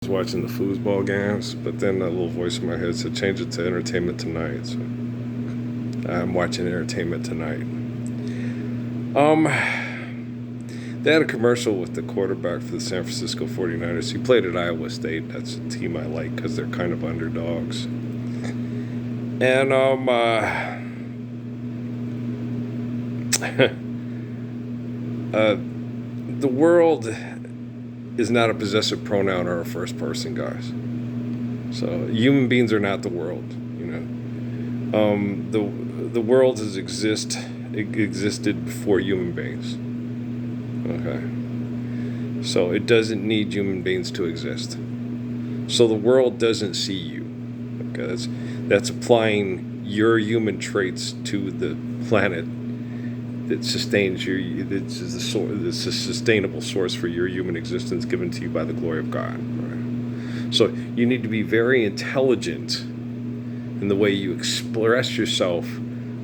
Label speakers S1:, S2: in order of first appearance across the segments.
S1: was watching the foosball games, but then that little voice in my head said change it to Entertainment Tonight. So I'm watching Entertainment Tonight. They had a commercial with the quarterback for the San Francisco 49ers. He played at Iowa State. That's a team I like because they're kind of underdogs. And the world is not a possessive pronoun or a first person, guys. So human beings are not the world. The world has existed before human beings. Okay. So it doesn't need human beings to exist. So the world doesn't see you. Okay, that's applying your human traits to the planet that sustains you. This is this is a sustainable source for your human existence given to you by the glory of God. Right? So you need to be very intelligent in the way you express yourself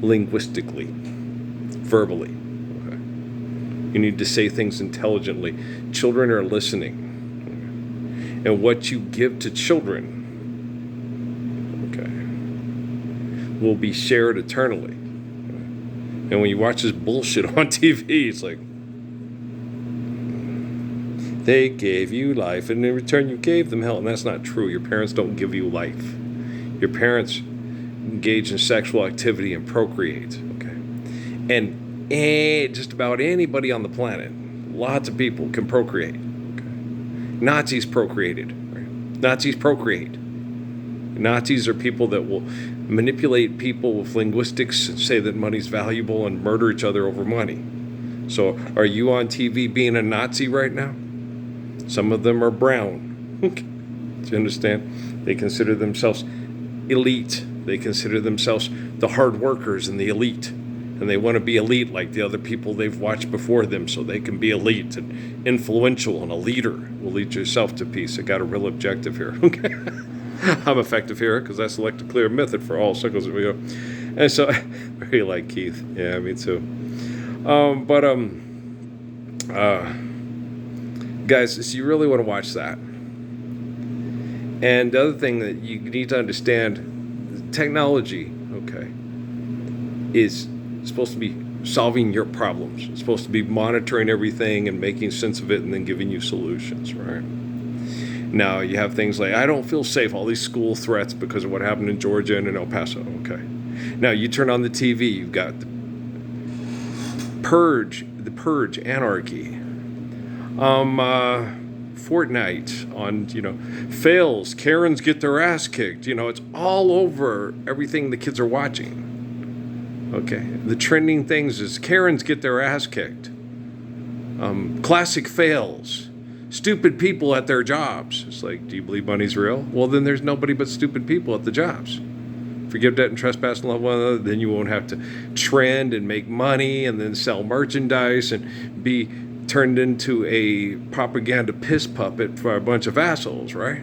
S1: linguistically, verbally. Okay? You need to say things intelligently. Children are listening. Okay? And what you give to children, okay, will be shared eternally. And when you watch this bullshit on TV, it's like, they gave you life, and in return you gave them hell. And that's not true. Your parents don't give you life. Your parents engage in sexual activity and procreate. Okay, and just about anybody on the planet, lots of people can procreate. Okay, Nazis procreated. Right? Nazis procreate. Nazis are people that will manipulate people with linguistics and say that money's valuable and murder each other over money. So are you on TV being a Nazi right now? Some of them are brown. Do you understand? They consider themselves elite. They consider themselves the hard workers and the elite. And they want to be elite like the other people they've watched before them so they can be elite and influential and a leader. Will lead yourself to peace. I got a real objective here. Okay. I'm effective here because I select a clear method for all circles. We go, and so very like Keith. Yeah, me too. Guys, so you really want to watch that. And the other thing that you need to understand, technology, okay, is supposed to be solving your problems. It's supposed to be monitoring everything and making sense of it and then giving you solutions, right? Now, you have things like, I don't feel safe, all these school threats because of what happened in Georgia and in El Paso. Okay. Now, you turn on the TV, you've got the Purge, Anarchy. Fortnite on, fails, Karens get their ass kicked. It's all over everything the kids are watching. Okay. The trending things is Karens get their ass kicked. Classic fails. Stupid people at their jobs. It's like, do you believe money's real? Well, then there's nobody but stupid people at the jobs. Forgive debt and trespass and love one another, then you won't have to trend and make money and then sell merchandise and be turned into a propaganda piss puppet for a bunch of assholes, right?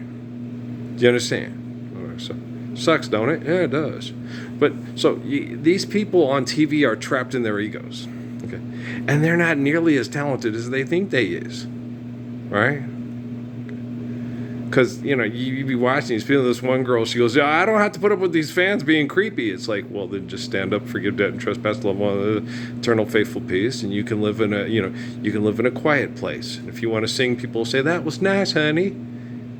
S1: Do you understand? So, sucks, don't it? Yeah, it does. But so these people on TV are trapped in their egos, okay, and they're not nearly as talented as they think they is. Right? Because, you be watching, you feel this one girl, she goes, yeah, I don't have to put up with these fans being creepy. It's like, well, then just stand up, forgive debt and trespass, love one another, eternal faithful peace, and you can live in a quiet place. And if you want to sing, people say, that was nice, honey.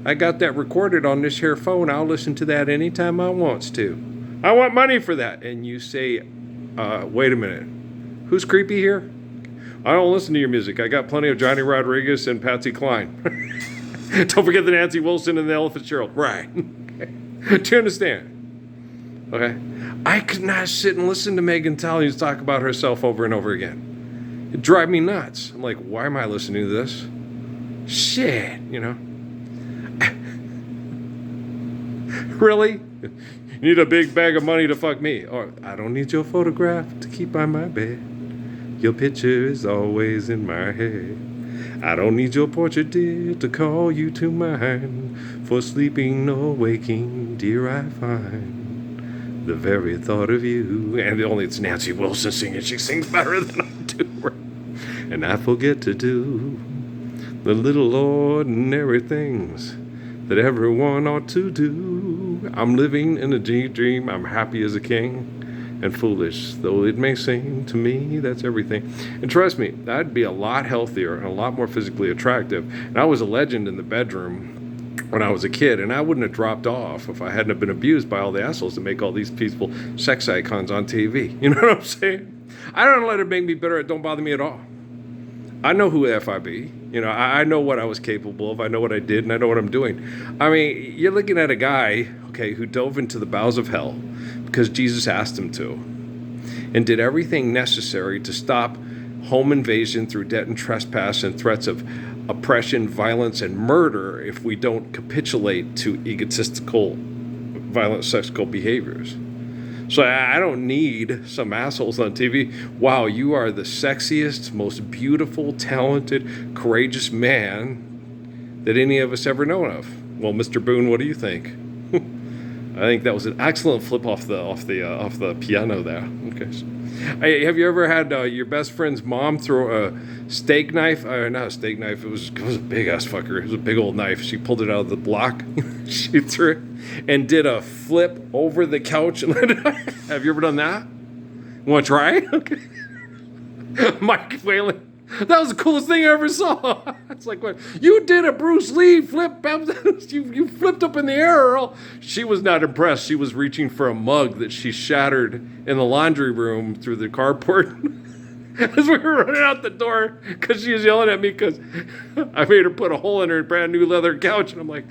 S1: I got that recorded on this here phone. I'll listen to that anytime I wants to. I want money for that. And you say, wait a minute, who's creepy here? I don't listen to your music. I got plenty of Johnny Rodriguez and Patsy Cline. Don't forget the Nancy Wilson and the Ella Fitzgerald. Right. Okay. Do you understand? Okay. I could not sit and listen to Megan Thee talk about herself over and over again. It drives me nuts. I'm like, why am I listening to this? Shit, Really? You need a big bag of money to fuck me. Or I don't need your photograph to keep on my bed. Your picture is always in my head. I don't need your portrait, dear, to call you to mind. For sleeping or waking, dear, I find the very thought of you. And only it's Nancy Wilson singing. She sings better than I do. And I forget to do the little ordinary things that everyone ought to do. I'm living in a dream. I'm happy as a king, and foolish though it may seem to me, that's everything. And trust me, I'd be a lot healthier and a lot more physically attractive. And I was a legend in the bedroom when I was a kid, and I wouldn't have dropped off if I hadn't have been abused by all the assholes that make all these peaceful sex icons on TV. You know what I'm saying? I don't let it make me bitter. It don't bother me at all. I know who the F I be. You know, I know what I was capable of. I know what I did, and I know what I'm doing. I mean, you're looking at a guy, okay, who dove into the bowels of hell because Jesus asked him to, and did everything necessary to stop home invasion through debt and trespass and threats of oppression, violence, and murder if we don't capitulate to egotistical, violent sexual behaviors. So I don't need some assholes on TV. Wow, you are the sexiest, most beautiful, talented, courageous man that any of us ever known of. Well, Mr. Boone, what do you think? I think that was an excellent flip off the piano there. Okay. Hey, have you ever had your best friend's mom throw a steak knife? Not a steak knife. It was a big ass fucker. It was a big old knife. She pulled it out of the block. She threw it and did a flip over the couch. Have you ever done that? Want to try? Okay. Mike Whalen. That was the coolest thing I ever saw. It's like, what? You did a Bruce Lee flip. You flipped up in the air, Earl. She was not impressed. She was reaching for a mug that she shattered in the laundry room through the carport as we were running out the door because she was yelling at me because I made her put a hole in her brand new leather couch. And I'm like,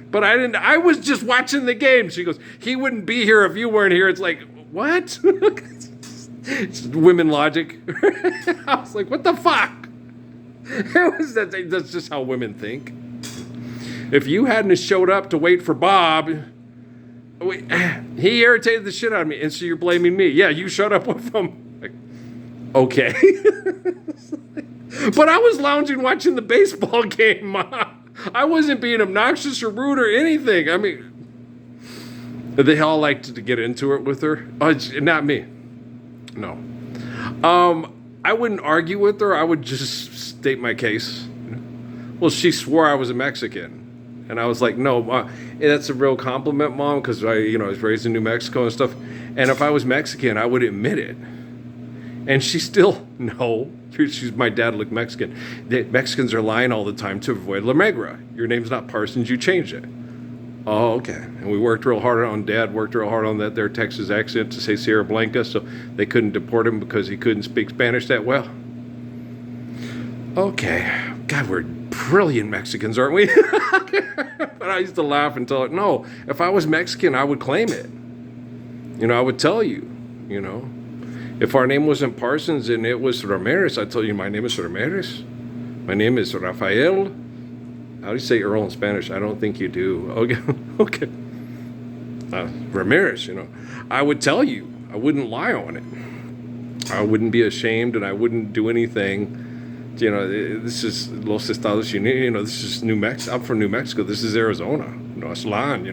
S1: but I didn't. I was just watching the game. She goes, he wouldn't be here if you weren't here. It's like, what? It's women logic. I was like, what the fuck? That's just how women think. If you hadn't showed up to wait for Bob, he irritated the shit out of me, and so you're blaming me. Yeah, you showed up with him. Like, okay. But I was lounging watching the baseball game, Mom. I wasn't being obnoxious or rude or anything. I mean, they all liked to get into it with her. Not me. No. I wouldn't argue with her. I would just state my case. Well, she swore I was a Mexican. And I was like, no, that's a real compliment, Mom, because I was raised in New Mexico and stuff. And if I was Mexican, I would admit it. And she still, no. My dad looked Mexican. Mexicans are lying all the time to avoid La Negra. Your name's not Parsons, you changed it. Oh, okay. And we worked real hard on, Dad worked real hard on their Texas accent to say Sierra Blanca, so they couldn't deport him because he couldn't speak Spanish that well. Okay. God, we're brilliant Mexicans, aren't we? But I used to laugh and tell her, no, if I was Mexican, I would claim it. I would tell you, If our name wasn't Parsons and it was Ramirez, I'd tell you my name is Ramirez. My name is Rafael. How do you say Earl in Spanish? I don't think you do. Okay. Ramirez, I would tell you. I wouldn't lie on it. I wouldn't be ashamed, and I wouldn't do anything. This is Los Estados Unidos. This is New Mexico. I'm from New Mexico. This is Arizona. Aslan,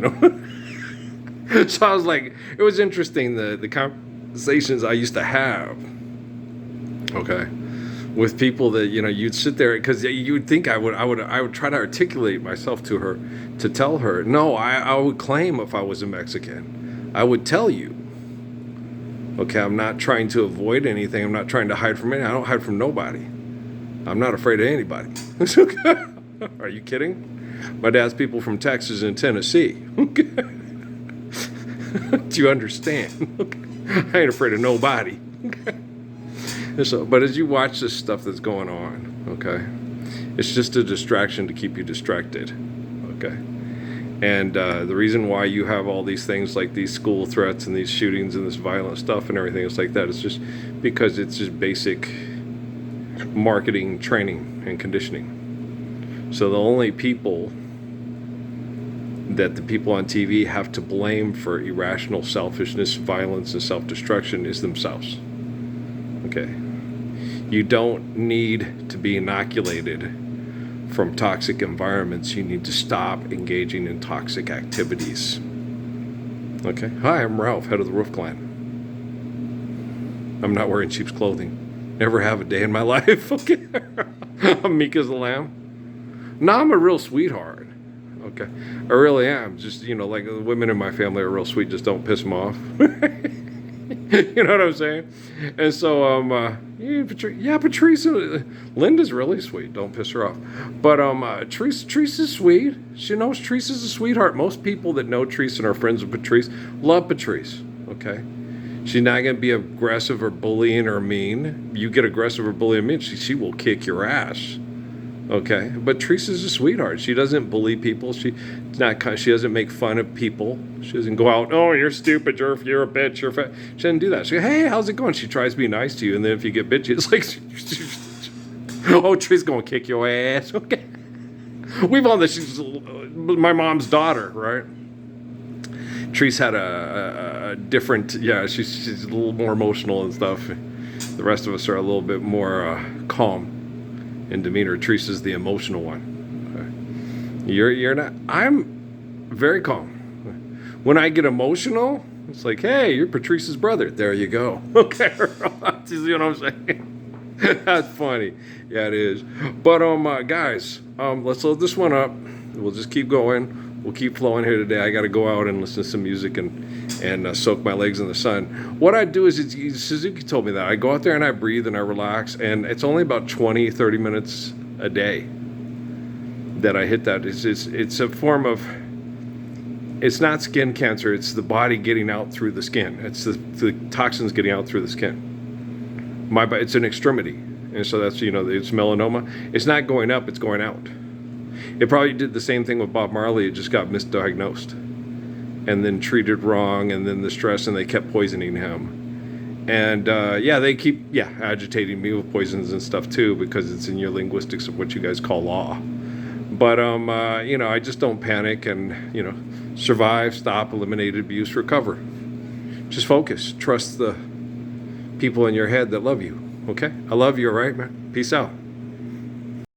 S1: So I was like, it was interesting, the conversations I used to have. Okay. With people that you'd sit there because you'd think I would try to articulate myself to her to tell her no, I would claim if I was a Mexican, I would tell you. Okay, I'm not trying to avoid anything. I'm not trying to hide from anything. I don't hide from nobody. I'm not afraid of anybody. Are you kidding? My dad's people from Texas and Tennessee. Do you understand? I ain't afraid of nobody. So, but as you watch this stuff that's going on, okay, it's just a distraction to keep you distracted, okay? And the reason why you have all these things like these school threats and these shootings and this violent stuff and everything else like that is just because it's just basic marketing, training, and conditioning. So the only people that the people on TV have to blame for irrational selfishness, violence, and self-destruction is themselves. Okay. You don't need to be inoculated from toxic environments. You need to stop engaging in toxic activities. Okay. Hi, I'm Ralph, head of the Roof Clan. I'm not wearing sheep's clothing. Never have a day in my life. Okay. I'm meek as a lamb. No, I'm a real sweetheart. Okay, I really am. Just, like the women in my family are real sweet. Just don't piss them off. You know what I'm saying? And so, yeah, Patrice, Linda's really sweet. Don't piss her off. But Teresa is sweet. She knows Teresa's a sweetheart. Most people that know Teresa and are friends with Patrice love Patrice. Okay, she's not gonna be aggressive or bullying or mean. You get aggressive or bullying mean, she will kick your ass. Okay, but Teresa's a sweetheart. She doesn't bully people. She doesn't make fun of people. She doesn't go out, oh, you're stupid, you're a bitch, you're fat. She doesn't do that. She goes, hey, how's it going? She tries to be nice to you, and then if you get bitchy, it's like, oh, Teresa's gonna kick your ass. Okay, we've all this. She's my mom's daughter, right? Teresa had a different, yeah. She's a little more emotional and stuff. The rest of us are a little bit more calm in demeanor. Teresa's the emotional one. Okay. You're not. I'm very calm. When I get emotional, it's like, hey, you're Patrice's brother. There you go. Okay, you know what I'm saying? That's funny. Yeah, it is. But guys, let's load this one up. We'll just keep going. We'll keep flowing here today. I got to go out and listen to some music and soak my legs in the sun. What I do is, Suzuki told me that. I go out there and I breathe and I relax, and it's only about 20, 30 minutes a day that I hit that. It's a form of, it's not skin cancer, it's the body getting out through the skin. It's the toxins getting out through the skin. It's an extremity. And so that's, it's melanoma. It's not going up, it's going out. It probably did the same thing with Bob Marley. It just got misdiagnosed and then treated wrong, and then the stress, and they kept poisoning him. And they keep agitating me with poisons and stuff too, because it's in your linguistics of what you guys call law. But I just don't panic, and survive, stop, eliminate abuse, recover. Just focus. Trust the people in your head that love you. Okay? I love you, all right, man? Peace out.